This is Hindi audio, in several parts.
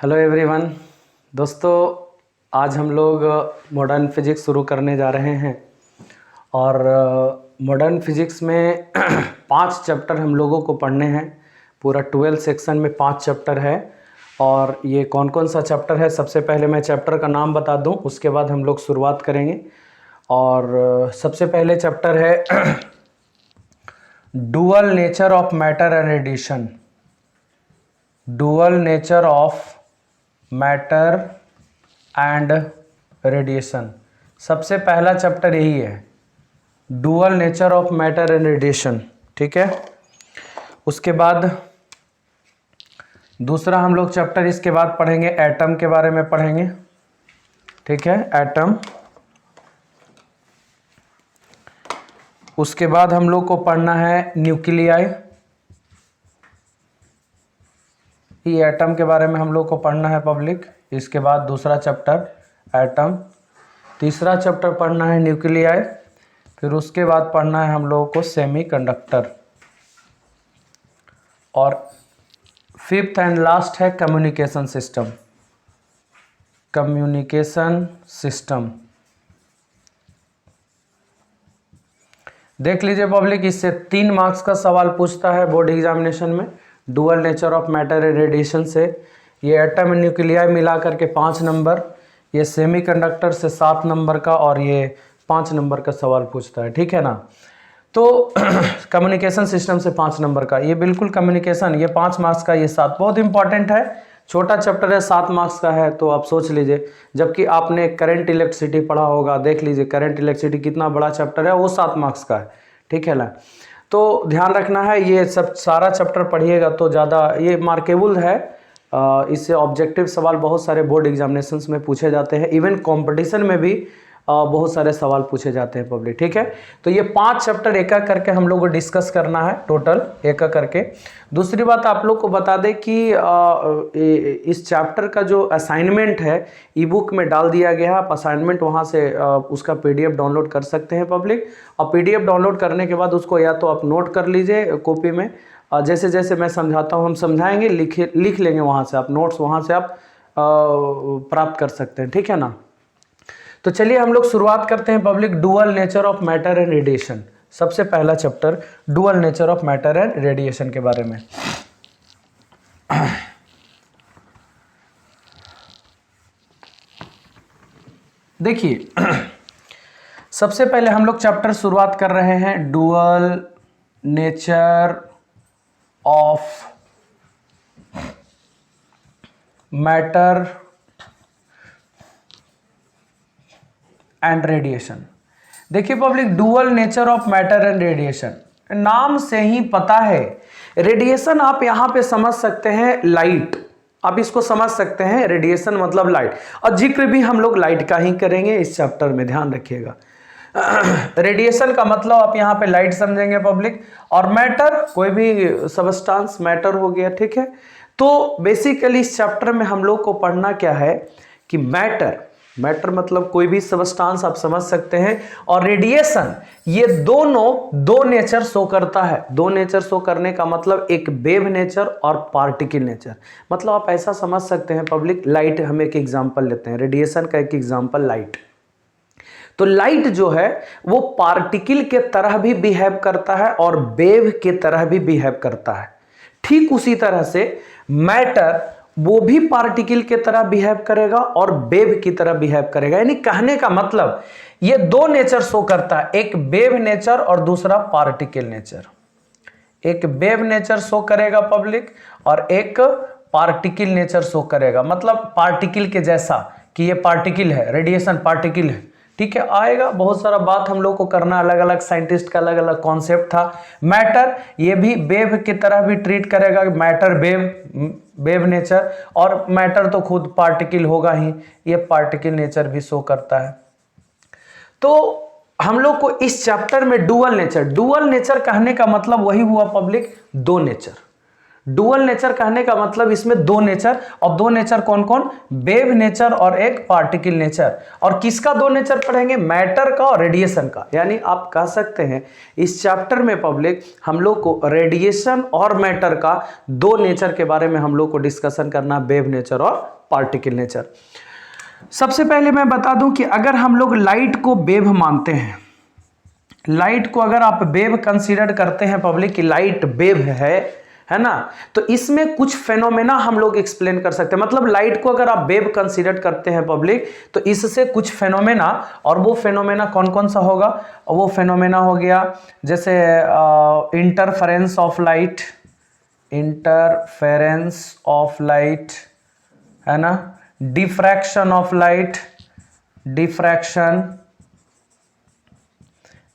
Hello everyone. दोस्तों, आज हम लोग मॉडर्न फिजिक्स शुरू करने जा रहे हैं और मॉडर्न फिजिक्स में 5 चैप्टर हम लोगों को पढ़ने हैं। पूरा 12 सेक्शन में 5 चैप्टर है। और ये कौन कौन सा चैप्टर है, सबसे पहले मैं चैप्टर का नाम बता दूं, उसके बाद हम लोग शुरुआत करेंगे। और सबसे पहले चैप्टर है dual nature of matter and radiation. Dual nature of matter and radiation. सबसे पहला चैप्टर यही है, dual nature of matter and radiation. ठीक है। उसके बाद दूसरा हम लोग चैप्टर इसके बाद पढ़ेंगे, एटम के बारे में पढ़ेंगे। ठीक है, एटम। उसके बाद हम लोग को पढ़ना है न्यूक्लियाई। ये एटम के बारे में हम लोग को पढ़ना है पब्लिक। इसके बाद दूसरा चैप्टर एटम, तीसरा चैप्टर पढ़ना है न्यूक्लियाई, फिर उसके बाद पढ़ना है हम लोगों को सेमीकंडक्टर, और फिफ्थ एंड लास्ट है कम्युनिकेशन सिस्टम। कम्युनिकेशन सिस्टम देख लीजिए पब्लिक, इससे 3 मार्क्स का सवाल पूछता है बोर्ड एग्जामिनेशन में। Dual nature of matter and radiation से ये एटम एंड न्यूक्लियाई मिला करके 5 नंबर, ये सेमीकंडक्टर से 7 नंबर का, और ये 5 नंबर का सवाल पूछता है। ठीक है ना। तो कम्युनिकेशन सिस्टम से 5 नंबर का, ये बिल्कुल कम्युनिकेशन, ये 5 मार्क्स का, ये 7 बहुत इंपॉर्टेंट है। छोटा चैप्टर है, 7 मार्क्स का है, तो आप सोच लीजिए। जबकि आपने करंट इलेक्ट्रिसिटी पढ़ा होगा, देख लीजिए करंट इलेक्ट्रिसिटी कितना बड़ा चैप्टर है, वो 7 मार्क्स का है। ठीक है ना। तो ध्यान रखना है, ये सब सारा चैप्टर पढ़िएगा तो ज़्यादा ये मार्केबल है। इससे ऑब्जेक्टिव सवाल बहुत सारे बोर्ड एग्जामिनेशंस में पूछे जाते हैं, इवन कंपटीशन में भी बहुत सारे सवाल पूछे जाते हैं पब्लिक। ठीक है। तो ये 5 चैप्टर एक एक करके हम लोग को डिस्कस करना है, टोटल एक एक करके। दूसरी बात आप लोग को बता दें कि इस चैप्टर का जो असाइनमेंट है ई बुक में डाल दिया गया है। आप असाइनमेंट वहाँ से उसका PDF डाउनलोड कर सकते हैं पब्लिक। और PDF डाउनलोड करने के बाद उसको या तो आप नोट कर लीजिए कॉपी में, जैसे जैसे मैं समझाता हूँ हम समझाएंगे, लिख लेंगे वहाँ से आप नोट्स, वहाँ से आप प्राप्त कर सकते हैं। ठीक है ना। तो चलिए हम लोग शुरुआत करते हैं public, dual nature of matter and radiation. सबसे पहला chapter dual nature of matter and radiation के बारे में। देखिए सबसे पहले हम लोग चैप्टर शुरुआत कर रहे हैं, dual nature of matter and radiation. देखिए public, dual nature of matter and radiation, नाम से ही पता है। रेडिएशन आप यहां पे समझ सकते हैं लाइट, आप इसको समझ सकते हैं, रेडिएशन मतलब लाइट। और जिक्र भी हम लोग लाइट का ही करेंगे इस चैप्टर में, ध्यान रखिएगा। रेडिएशन का मतलब आप यहाँ पे लाइट समझेंगे पब्लिक, और मैटर कोई भी सबस्टांस मैटर हो गया। ठीक है। तो बेसिकली इस चैप्टर में हम लोग को पढ़ना क्या है कि मैटर मतलब कोई भी सबस्टांस आप समझ सकते हैं, और रेडिएशन, ये दोनों दो नेचर शो करता है। दो नेचर शो करने का मतलब एक वेव नेचर और पार्टिकल नेचर। मतलब आप ऐसा समझ सकते हैं पब्लिक, लाइट, हम एक एग्जांपल लेते हैं, रेडिएशन का एक एग्जांपल लाइट। तो लाइट जो है वो पार्टिकल के तरह भी बिहेव करता है और वेव के तरह भी बिहेव करता है। ठीक उसी तरह से मैटर वो भी पार्टिकल के तरह बिहेव करेगा और वेव की तरह बिहेव करेगा। यानी कहने का मतलब ये दो नेचर शो करता है, एक वेव नेचर और दूसरा पार्टिकल नेचर। एक वेव नेचर शो करेगा पब्लिक और एक पार्टिकल नेचर शो करेगा। मतलब पार्टिकल के जैसा कि ये पार्टिकल है, रेडिएशन पार्टिकल है। ठीक है, आएगा बहुत सारा बात हम लोग को करना, अलग अलग साइंटिस्ट का अलग अलग कॉन्सेप्ट था। मैटर ये भी वेव की तरह भी ट्रीट करेगा, मैटर वेव नेचर, और मैटर तो खुद पार्टिकल होगा ही, ये पार्टिकल नेचर भी शो करता है। तो हम लोग को इस चैप्टर में डुअल नेचर कहने का मतलब वही हुआ पब्लिक, दो नेचर। डुअल नेचर कहने का मतलब इसमें दो नेचर, और दो नेचर कौन कौन, वेव नेचर और एक पार्टिकल नेचर। और किसका दो नेचर पढ़ेंगे, मैटर का और रेडिएशन का। यानी आप कह सकते हैं इस चैप्टर में पब्लिक हम लोग को रेडिएशन और मैटर का दो नेचर के बारे में हम लोग को डिस्कशन करना, वेव नेचर और पार्टिकल नेचर। सबसे पहले मैं बता दूं कि अगर हम लोग लाइट को वेव मानते हैं, लाइट को अगर आप वेव कंसीडर करते हैं पब्लिक कि लाइट वेव है ना, तो इसमें कुछ फेनोमेना हम लोग एक्सप्लेन कर सकते हैं। मतलब लाइट को अगर आप वेव कंसीडर करते हैं पब्लिक, तो इससे कुछ फेनोमेना, और वो फेनोमेना कौन कौन सा होगा, वो फेनोमेना हो गया जैसे interference of light, interference of light है ना, diffraction of light, diffraction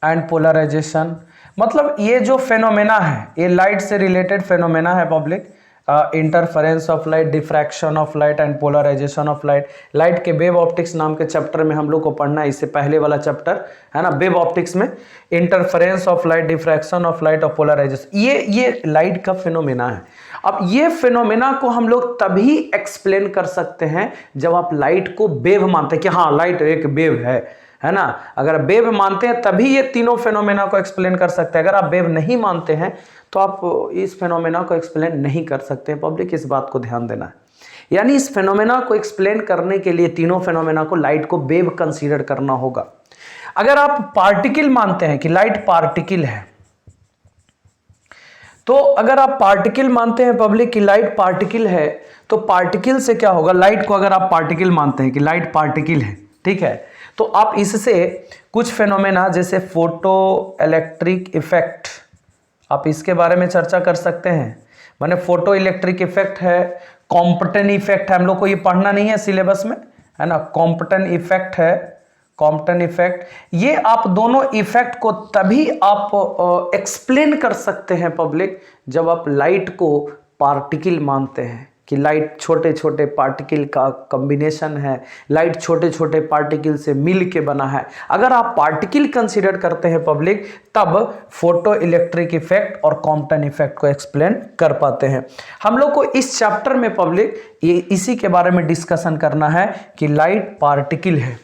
and polarisation. मतलब ये जो फेनोमेना है ये लाइट से रिलेटेड फेनोमेना है public, interference of light, diffraction of light and polarisation of light. Light के वेव ऑप्टिक्स नाम के चैप्टर में हम लोग को पढ़ना है, इससे पहले वाला चैप्टर है ना, वेव ऑप्टिक्स में interference of light, diffraction of light और पोलराइजेशन, ये लाइट का फेनोमेना है। अब ये फेनोमेना को हम लोग तभी एक्सप्लेन कर सकते हैं जब आप लाइट को वेव मानते हैं कि हाँ लाइट एक वेव है ना। अगर वेव मानते हैं तभी ये तीनों फेनोमेना को एक्सप्लेन कर सकते हैं। अगर आप वेव नहीं मानते हैं तो आप इस फेनोमेना को एक्सप्लेन नहीं कर सकते हैं पब्लिक, इस बात को ध्यान देना है। यानी इस फेनोमेना को एक्सप्लेन करने के लिए तीनों फेनोमेना को लाइट को वेव कंसीडर करना होगा। अगर आप पार्टिकल मानते हैं कि लाइट पार्टिकल है, तो अगर आप पार्टिकल मानते हैं पब्लिक कि लाइट पार्टिकल है, तो पार्टिकल से क्या होगा, लाइट को अगर आप पार्टिकल मानते हैं कि लाइट पार्टिकल है, ठीक है, तो आप इससे कुछ फेनोमेना जैसे फोटो इलेक्ट्रिक इफेक्ट, आप इसके बारे में चर्चा कर सकते हैं। माने फोटो इलेक्ट्रिक इफेक्ट है, कॉम्पटन इफेक्ट है, हम लोग को ये पढ़ना नहीं है सिलेबस में, है ना। कॉम्पटन इफेक्ट है, कॉम्पटन इफेक्ट, ये आप दोनों इफेक्ट को तभी आप एक्सप्लेन कर सकते हैं पब्लिक जब आप लाइट को पार्टिकल मानते हैं कि लाइट छोटे छोटे पार्टिकल का कॉम्बिनेशन है, लाइट छोटे छोटे पार्टिकल से मिल के बना है। अगर आप पार्टिकल कंसीडर करते हैं पब्लिक, तब फोटो इलेक्ट्रिक इफेक्ट और कॉम्पटन इफेक्ट को एक्सप्लेन कर पाते हैं। हम लोग को इस चैप्टर में पब्लिक ये इसी के बारे में डिस्कशन करना है कि लाइट पार्टिकल है,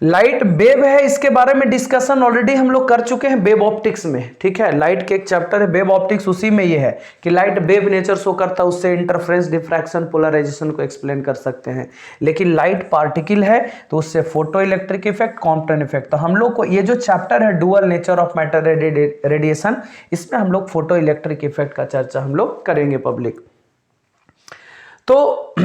लाइट वेव है, इसके बारे में डिस्कशन ऑलरेडी हम लोग कर चुके हैं वेव ऑप्टिक्स में, ठीक है। लाइट के एक चैप्टर है वेव ऑप्टिक्स, उसी में ये है कि लाइट वेव नेचर शो करता है, उससे इंटरफेरेंस, डिफ्रैक्शन, पोलराइजेशन को एक्सप्लेन कर सकते हैं। लेकिन लाइट पार्टिकल है तो उससे photo electric effect, Compton effect. तो हम लोग को ये जो चैप्टर है dual nature of matter radiation, इसमें हम लोग फोटो इलेक्ट्रिक इफेक्ट का चर्चा हम लोग करेंगे पब्लिक। तो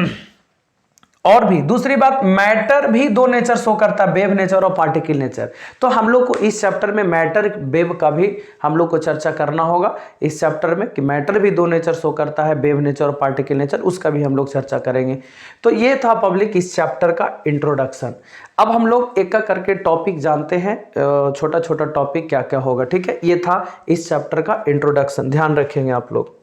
और भी दूसरी बात, मैटर भी दो नेचर शो करता है, वेव नेचर और पार्टिकल नेचर। तो हम लोग को इस चैप्टर में मैटर वेव का भी हम लोग को चर्चा करना होगा इस चैप्टर में कि मैटर भी दो नेचर शो करता है, वेव नेचर और पार्टिकल नेचर, उसका भी हम लोग चर्चा करेंगे। तो ये था पब्लिक इस चैप्टर का इंट्रोडक्शन। अब हम लोग एक एक करके टॉपिक जानते हैं, छोटा छोटा टॉपिक क्या क्या होगा, ठीक है। ये था इस चैप्टर का इंट्रोडक्शन, ध्यान रखेंगे आप लोग।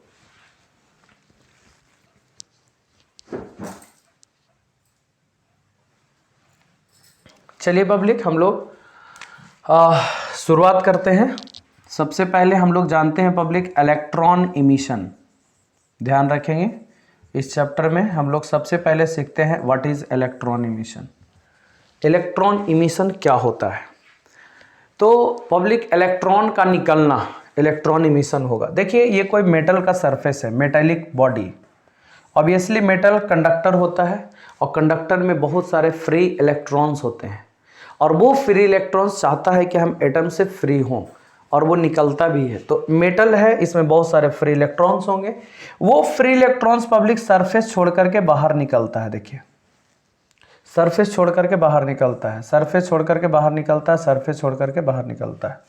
चलिए पब्लिक हम लोग शुरुआत करते हैं। सबसे पहले हम लोग जानते हैं पब्लिक इलेक्ट्रॉन इमिशन, ध्यान रखेंगे। इस चैप्टर में हम लोग सबसे पहले सीखते हैं what is electron emission. Electron emission क्या होता है, तो पब्लिक इलेक्ट्रॉन का निकलना इलेक्ट्रॉन इमिशन होगा। देखिए ये कोई मेटल का सरफेस है, metallic body, obviously metal conductor होता है और कंडक्टर में बहुत सारे फ्री इलेक्ट्रॉन्स होते हैं, और वो फ्री इलेक्ट्रॉन्स चाहता है कि हम एटम से फ्री हों, और वो निकलता भी है। तो मेटल है, इसमें बहुत सारे फ्री इलेक्ट्रॉन्स होंगे। वो फ्री इलेक्ट्रॉन्स पब्लिक सरफेस छोड़ करके बाहर निकलता है। देखिए सरफेस छोड़ करके बाहर निकलता है, सरफेस छोड़ करके बाहर निकलता है, सरफेस छोड़ करके बाहर निकलता है,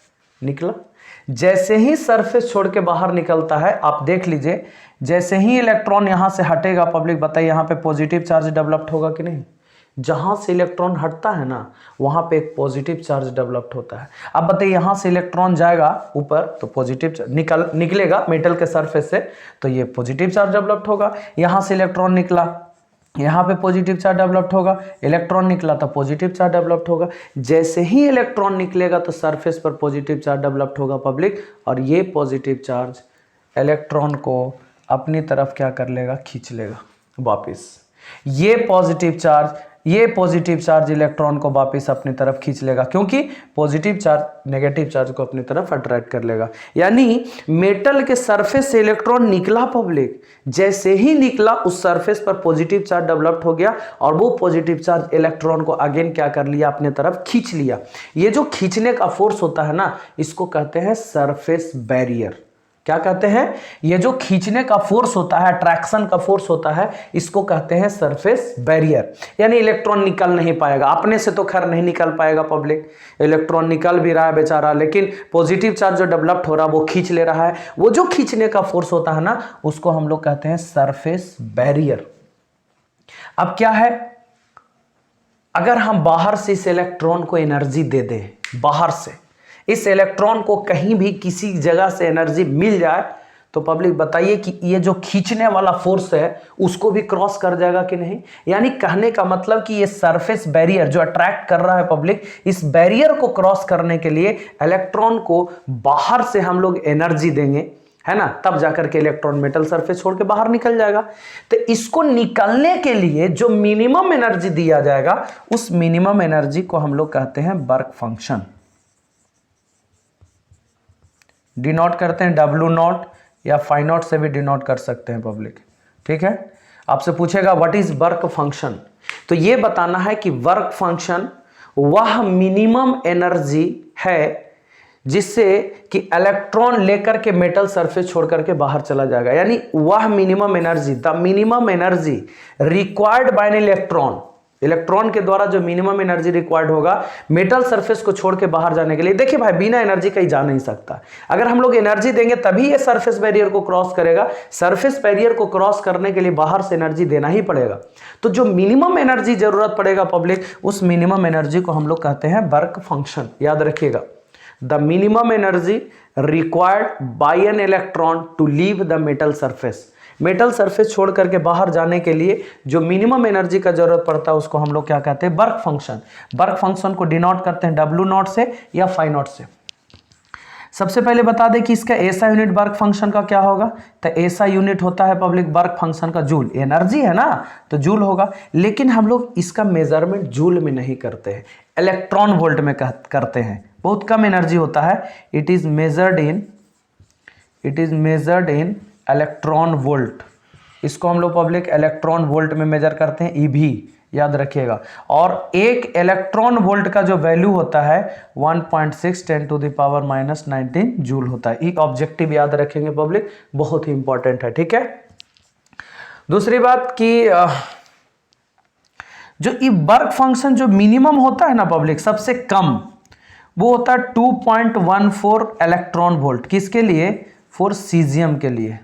निकला। जैसे ही सरफेस छोड़ के बाहर निकलता है, आप देख लीजिए, जैसे ही इलेक्ट्रॉन यहां से हटेगा पब्लिक, बताइए यहां पे पॉजिटिव चार्ज डेवलप्ड होगा कि नहीं। जहां से इलेक्ट्रॉन हटता है ना, वहां पे एक पॉजिटिव चार्ज डेवलप्ड होता है। अब बताइए यहां से इलेक्ट्रॉन जाएगा ऊपर तो पॉजिटिव निकलेगा मेटल के सरफेस से, तो ये पॉजिटिव चार्ज डेवलप्ड होगा। यहां से इलेक्ट्रॉन निकला, यहाँ पे पॉजिटिव चार्ज डेवलप्ड होगा, इलेक्ट्रॉन निकला तो पॉजिटिव चार्ज डेवलप्ड होगा। जैसे ही इलेक्ट्रॉन निकलेगा तो सरफेस पर पॉजिटिव चार्ज डेवलप्ड होगा पब्लिक, और ये पॉजिटिव चार्ज इलेक्ट्रॉन को अपनी तरफ क्या कर लेगा, खींच लेगा वापस। ये पॉजिटिव चार्ज इलेक्ट्रॉन को वापस अपनी तरफ खींच लेगा, क्योंकि पॉजिटिव चार्ज नेगेटिव चार्ज को अपनी तरफ अट्रैक्ट कर लेगा। यानी मेटल के सरफेस से इलेक्ट्रॉन निकला पब्लिक, जैसे ही निकला उस सरफेस पर पॉजिटिव चार्ज डेवलप्ड हो गया और वो पॉजिटिव चार्ज इलेक्ट्रॉन को अगेन क्या कर लिया, अपने तरफ खींच लिया। ये जो खींचने का फोर्स होता है ना, इसको कहते हैं सरफेस बैरियर। क्या कहते हैं, ये जो खींचने का फोर्स होता है, अट्रैक्शन का फोर्स होता है, इसको कहते हैं सरफेस बैरियर। यानी इलेक्ट्रॉन निकल नहीं पाएगा, अपने से तो खैर नहीं निकल पाएगा पब्लिक, इलेक्ट्रॉन निकल भी रहा है बेचारा, लेकिन पॉजिटिव चार्ज जो डेवलप्ड हो रहा है वो खींच ले रहा है। वो जो खींचने का फोर्स होता है ना, उसको हम लोग कहते हैं सरफेस बैरियर। अब क्या है, अगर हम बाहर से इस इलेक्ट्रॉन को एनर्जी दे दें, बाहर से इस इलेक्ट्रॉन को कहीं भी किसी जगह से एनर्जी मिल जाए, तो पब्लिक बताइए कि ये जो खींचने वाला फोर्स है उसको भी क्रॉस कर जाएगा कि नहीं। यानी कहने का मतलब कि ये सरफेस बैरियर जो अट्रैक्ट कर रहा है पब्लिक, इस बैरियर को क्रॉस करने के लिए इलेक्ट्रॉन को बाहर से हम लोग एनर्जी देंगे, है ना, तब जाकर के इलेक्ट्रॉन मेटल सरफेस छोड़ के बाहर निकल जाएगा। तो इसको निकलने के लिए जो मिनिमम एनर्जी दिया जाएगा, उस मिनिमम एनर्जी को हम लोग कहते हैं वर्क फंक्शन। डिनोट करते हैं W नॉट या फाई नॉट से भी डिनोट कर सकते हैं पब्लिक। ठीक है, आपसे पूछेगा व्हाट इज वर्क फंक्शन, तो ये बताना है कि वर्क फंक्शन वह मिनिमम एनर्जी है जिससे कि इलेक्ट्रॉन लेकर के मेटल सरफेस छोड़ करके बाहर चला जाएगा। यानी वह minimum energy, the minimum energy required by an electron, electron के द्वारा जो मिनिमम एनर्जी रिक्वायर्ड होगा मेटल सरफेस को छोड़ के बाहर जाने के लिए। देखिए भाई, बिना एनर्जी कहीं जा नहीं सकता, अगर हम लोग एनर्जी देंगे तभी ये सरफेस बैरियर को क्रॉस करेगा। सरफेस बैरियर को क्रॉस करने के लिए बाहर से एनर्जी देना ही पड़ेगा। तो जो मिनिमम एनर्जी जरूरत पड़ेगा पब्लिक, उस मिनिमम एनर्जी को हम लोग कहते हैं वर्क फंक्शन। याद रखिएगा, the minimum energy required by an electron to leave the metal surface, metal surface छोड़ करके बाहर जाने के लिए जो मिनिमम एनर्जी का जरूरत पड़ता है उसको हम लोग क्या कहते हैं, वर्क फंक्शन। वर्क फंक्शन को डिनोट करते हैं W नॉट से या फाई नॉट से। सबसे पहले बता दें कि इसका ऐसा यूनिट वर्क फंक्शन का क्या होगा, तो ऐसा यूनिट होता है पब्लिक वर्क फंक्शन का जूल। एनर्जी है ना, तो जूल होगा, लेकिन हम लोग इसका मेजरमेंट जूल में नहीं करते हैं, इलेक्ट्रॉन वोल्ट में करते हैं। बहुत कम एनर्जी होता है। It is measured in electron volt. इसको हम लोग पब्लिक इलेक्ट्रॉन वोल्ट में मेजर करते हैं, EV, याद रखिएगा। और एक इलेक्ट्रॉन वोल्ट का जो वैल्यू होता है 1.6 10⁻⁻19 जूल होता है। एक ऑब्जेक्टिव याद रखेंगे पब्लिक, बहुत ही इंपॉर्टेंट है। ठीक है, दूसरी बात कि जो ई वर्क फंक्शन जो मिनिमम होता है ना पब्लिक, सबसे कम, वो होता है 2.14 इलेक्ट्रॉन वोल्ट। किसके लिए, फॉर सीजियम के लिए।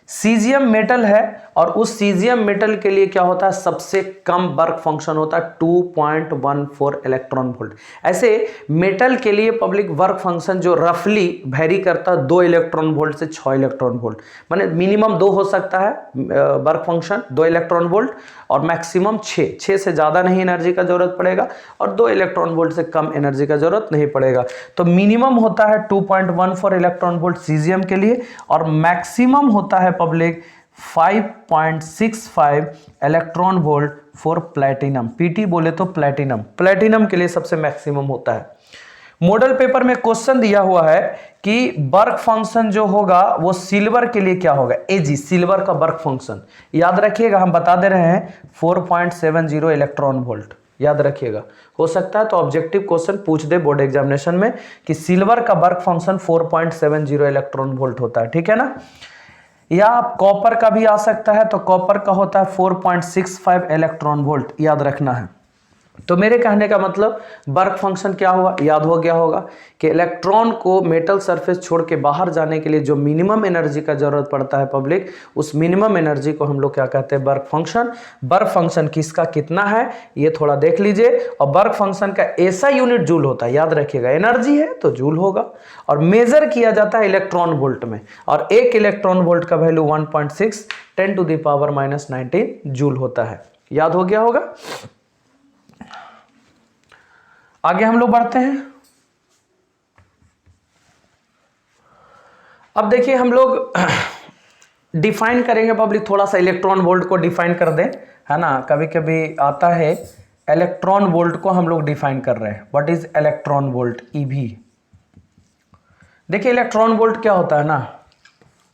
सीजियम मेटल है और उस सीजियम मेटल के लिए क्या होता है, सबसे कम वर्क फंक्शन होता है 2.14 इलेक्ट्रॉन वोल्ट। ऐसे मेटल के लिए पब्लिक वर्क फंक्शन जो रफली वेरी करता है 2 इलेक्ट्रॉन वोल्ट से 6 इलेक्ट्रॉन वोल्ट, माने मिनिमम 2 हो सकता है वर्क फंक्शन 2 इलेक्ट्रॉन वोल्ट, और मैक्सिमम 6 से ज़्यादा नहीं एनर्जी का जरूरत पड़ेगा और 2 इलेक्ट्रॉन वोल्ट से कम एनर्जी का जरूरत नहीं पड़ेगा। तो मिनिमम होता है 2.14 इलेक्ट्रॉन वोल्ट सीजियम के लिए, और मैक्सिमम होता है public 5.65 electron volt for platinum. PT बोले तो प्लैटिनम के लिए सबसे मैक्सिमम होता है। मॉडल पेपर में क्वेश्चन दिया हुआ है कि वर्क फंक्शन जो होगा वो सिल्वर के लिए क्या होगा, Ag, सिल्वर का वर्क फंक्शन। याद रखिएगा, हम बता दे रहे हैं 4.70 इलेक्ट्रॉन वोल्ट। याद रखिएगा, हो सकता है तो ऑब्जेक्टिव क्वेश्चन पूछ दे बोर्ड एग्जामिनेशन में कि सिल्वर का वर्क फंक्शन 4.70 इलेक्ट्रॉन वोल्ट होता है। ठीक है ना, या कॉपर का भी आ सकता है, तो कॉपर का होता है 4.65 इलेक्ट्रॉन वोल्ट। याद रखना है। तो मेरे कहने का मतलब वर्क फंक्शन क्या हुआ, याद हो गया होगा कि इलेक्ट्रॉन को मेटल सरफेस छोड़ के बाहर जाने के लिए जो मिनिमम एनर्जी का जरूरत पड़ता है पब्लिक, उस मिनिमम एनर्जी को हम लोग क्या कहते हैं, वर्क फंक्शन। वर्क फंक्शन किसका कितना है ये थोड़ा देख लीजिए, और वर्क फंक्शन का ऐसा यूनिट जूल होता है। याद रखिएगा, एनर्जी है तो जूल होगा, और मेजर किया जाता है इलेक्ट्रॉन वोल्ट में, और एक इलेक्ट्रॉन वोल्ट का वैल्यू 1.6 10⁻⁻19 जूल होता है। याद हो गया होगा। आगे हम लोग बढ़ते हैं। अब देखिए, हम लोग डिफाइन करेंगे पब्लिक, थोड़ा सा इलेक्ट्रॉन वोल्ट को डिफाइन कर दें, है ना। कभी कभी आता है इलेक्ट्रॉन वोल्ट को हम लोग डिफाइन कर रहे हैं। What is electron volt, EV. देखिए इलेक्ट्रॉन वोल्ट क्या होता है ना,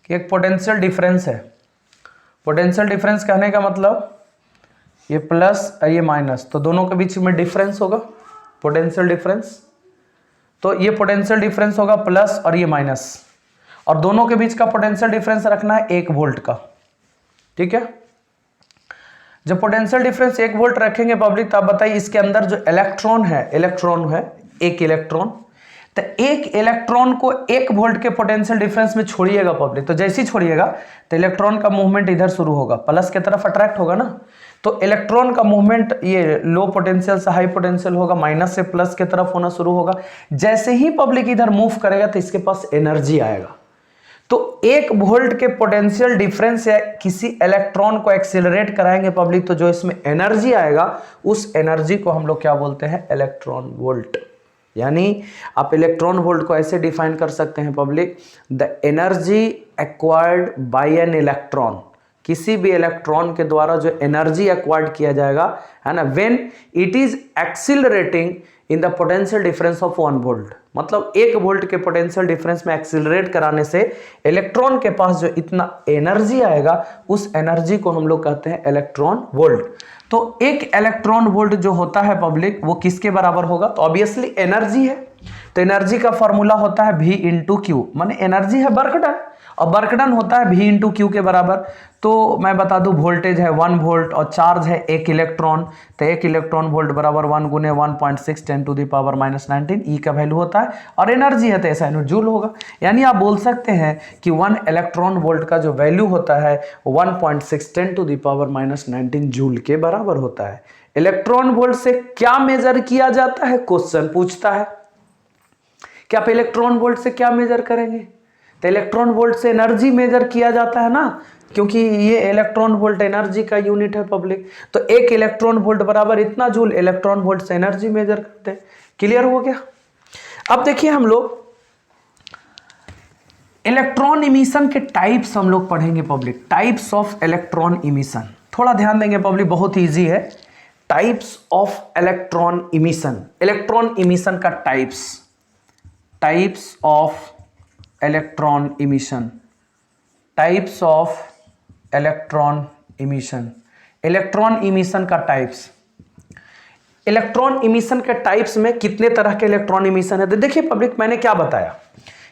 कि एक पोटेंशियल डिफरेंस है। पोटेंशियल डिफरेंस कहने का मतलब ये प्लस ये माइनस, तो दोनों के बीच में डिफरेंस होगा पोटेंशियल डिफरेंस। तो ये पोटेंशियल डिफरेंस होगा प्लस और ये माइनस, और दोनों के बीच का पोटेंशियल डिफरेंस रखना है 1 वोल्ट का, ठीक है। जब पोटेंशियल डिफरेंस 1 वोल्ट रखेंगे पब्लिक, तब बताइए इसके अंदर जो इलेक्ट्रॉन है एक इलेक्ट्रॉन, तो एक इलेक्ट्रॉन को 1 वोल्ट के पोटेंशियल डिफरेंस में छोड़िएगा पब्लिक, तो जैसे ही छोड़िएगा तो इलेक्ट्रॉन का मूवमेंट इधर शुरू होगा, प्लस की तरफ अट्रैक्ट होगा ना। तो इलेक्ट्रॉन का मूवमेंट ये लो पोटेंशियल से हाई पोटेंशियल होगा, माइनस से प्लस की तरफ होना शुरू होगा। जैसे ही पब्लिक इधर मूव करेगा तो इसके पास एनर्जी आएगा। तो 1 वोल्ट के पोटेंशियल डिफरेंस से किसी इलेक्ट्रॉन को एक्सीलरेट कराएंगे पब्लिक, तो जो इसमें एनर्जी आएगा उस एनर्जी को हम लोग क्या बोलते हैं, इलेक्ट्रॉन वोल्ट। यानी आप इलेक्ट्रॉन वोल्ट को ऐसे डिफाइन कर सकते हैं public, the energy acquired by an electron, किसी भी इलेक्ट्रॉन के द्वारा जो एनर्जी एक्वायर्ड किया जाएगा, है ना, when it is accelerating in the potential difference of 1 volt. मतलब 1 वोल्ट के पोटेंशियल डिफरेंस में एक्सीलरेट कराने से इलेक्ट्रॉन के पास जो इतना एनर्जी आएगा, उस एनर्जी को हम लोग कहते हैं इलेक्ट्रॉन वोल्ट। तो एक इलेक्ट्रॉन वोल्ट जो होता है पब्लिक, वो किसके बराबर होगा, तो ऑब्वियसली एनर्जी है। तो एनर्जी का फॉर्मूला होता है V इंटू क्यू, माने एनर्जी है वर्क डन, और वर्क डन होता है V इंटू क्यू के बराबर। तो मैं बता दूं वोल्टेज है 1 वोल्ट और चार्ज है 1 इलेक्ट्रॉन, तो 1 इलेक्ट्रॉन वोल्ट बराबर 1 गुने 1.6 10 टू द पावर -19 ई का वैल्यू होता है, और एनर्जी है तो ऐसा जूल होगा। यानी आप बोल सकते हैं कि 1 इलेक्ट्रॉन वोल्ट का जो वैल्यू होता है 1.6 10 टू द पावर -19 जूल के बराबर होता है। इलेक्ट्रॉन वोल्ट से क्या मेजर किया जाता है, क्वेश्चन पूछता है कि आप इलेक्ट्रॉन वोल्ट से क्या मेजर करेंगे, तो इलेक्ट्रॉन वोल्ट से एनर्जी मेजर किया जाता है ना, क्योंकि ये इलेक्ट्रॉन वोल्ट एनर्जी का यूनिट है पब्लिक। तो 1 इलेक्ट्रॉन वोल्ट बराबर इतना जूल, इलेक्ट्रॉन वोल्ट से एनर्जी मेजर करते हैं। क्लियर हो गया। अब देखिए हम लोग इलेक्ट्रॉन इमिशन के टाइप्स हम लोग पढ़ेंगे public, types of electron emission. थोड़ा ध्यान देंगे पब्लिक, बहुत ईजी है। Types of electron emission, electron emission का types of electron emission, types of electron emission, electron emission का टाइप्स। इलेक्ट्रॉन इमिशन के टाइप्स में कितने तरह के इलेक्ट्रॉन इमिशन है, तो देखिए पब्लिक मैंने क्या बताया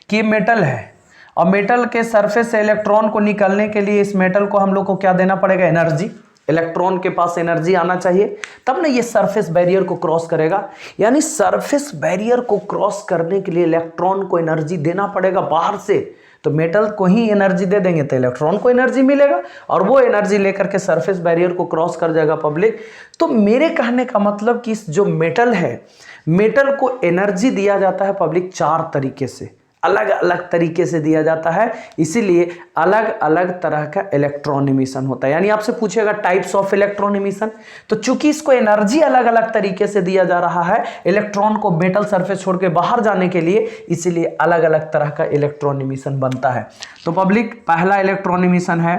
कि ये मेटल है, और मेटल के सरफेस से इलेक्ट्रॉन को निकालने के लिए इस मेटल को हम लोग को क्या देना पड़ेगा, एनर्जी। इलेक्ट्रॉन के पास एनर्जी आना चाहिए, तब ना ये सरफेस बैरियर को क्रॉस करेगा। यानी सरफेस बैरियर को क्रॉस करने के लिए इलेक्ट्रॉन को एनर्जी देना पड़ेगा बाहर से, तो मेटल को ही एनर्जी दे देंगे तो इलेक्ट्रॉन को एनर्जी मिलेगा, और वो एनर्जी लेकर के सरफेस बैरियर को क्रॉस कर जाएगा पब्लिक। तो मेरे कहने का मतलब कि जो मेटल है, मेटल को एनर्जी दिया जाता है पब्लिक 4 तरीके से, अलग अलग तरीके से दिया जाता है, इसीलिए अलग अलग तरह का इलेक्ट्रॉन इमिशन होता है। यानी आपसे पूछेगा टाइप्स ऑफ इलेक्ट्रॉन इमिशन, तो चूंकि इसको एनर्जी अलग अलग तरीके से दिया जा रहा है इलेक्ट्रॉन को मेटल सरफेस छोड़ के बाहर जाने के लिए, इसीलिए अलग अलग तरह का इलेक्ट्रॉन इमिशन बनता है। तो पब्लिक पहला इलेक्ट्रॉन इमिशन है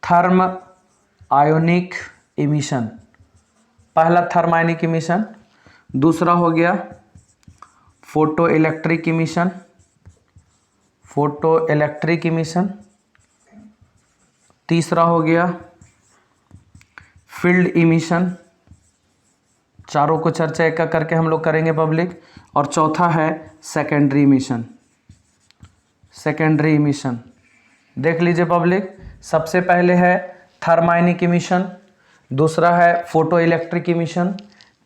थर्म आयोनिक इमिशन, पहला थर्म आयोनिक इमिशन। दूसरा हो गया photo electric emission, photo electric emission. तीसरा हो गया फील्ड इमिशन। चारों को चर्चा एक करके हम लोग करेंगे पब्लिक। और चौथा है सेकेंडरी इमिशन, सेकेंडरी इमिशन। देख लीजिए पब्लिक, सबसे पहले है थर्म आयोनिक इमिशन, दूसरा है फोटो इलेक्ट्रिक इमिशन,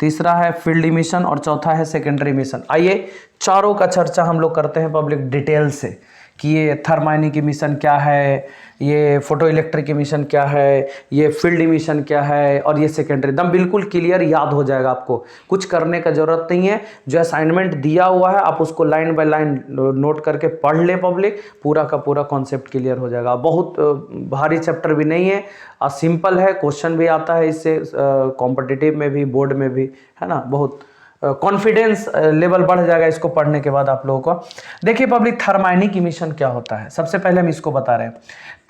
तीसरा है फील्ड इमिशन, और चौथा है सेकेंडरी इमिशन। आइए चारों का चर्चा हम लोग करते हैं पब्लिक डिटेल से, कि ये थर्म आयोनिक इमिशन क्या है, ये फोटो इलेक्ट्रिक इमिशन क्या है, ये फील्ड इमिशन क्या है, और ये सेकेंडरी। एकदम बिल्कुल क्लियर याद हो जाएगा, आपको कुछ करने का जरूरत नहीं है। जो असाइनमेंट दिया हुआ है आप उसको लाइन बाय लाइन नोट करके पढ़ ले पब्लिक, पूरा का पूरा कॉन्सेप्ट क्लियर हो जाएगा। बहुत भारी चैप्टर भी नहीं है, सिंपल है, क्वेश्चन भी आता है इससे कॉम्पिटिटिव में भी, बोर्ड में भी, है ना। बहुत कॉन्फिडेंस लेवल बढ़ जाएगा इसको पढ़ने के बाद आप लोगों को। देखिए पब्लिक, थर्माइनिक इमिशन क्या होता है, सबसे पहले हम इसको बता रहे हैं।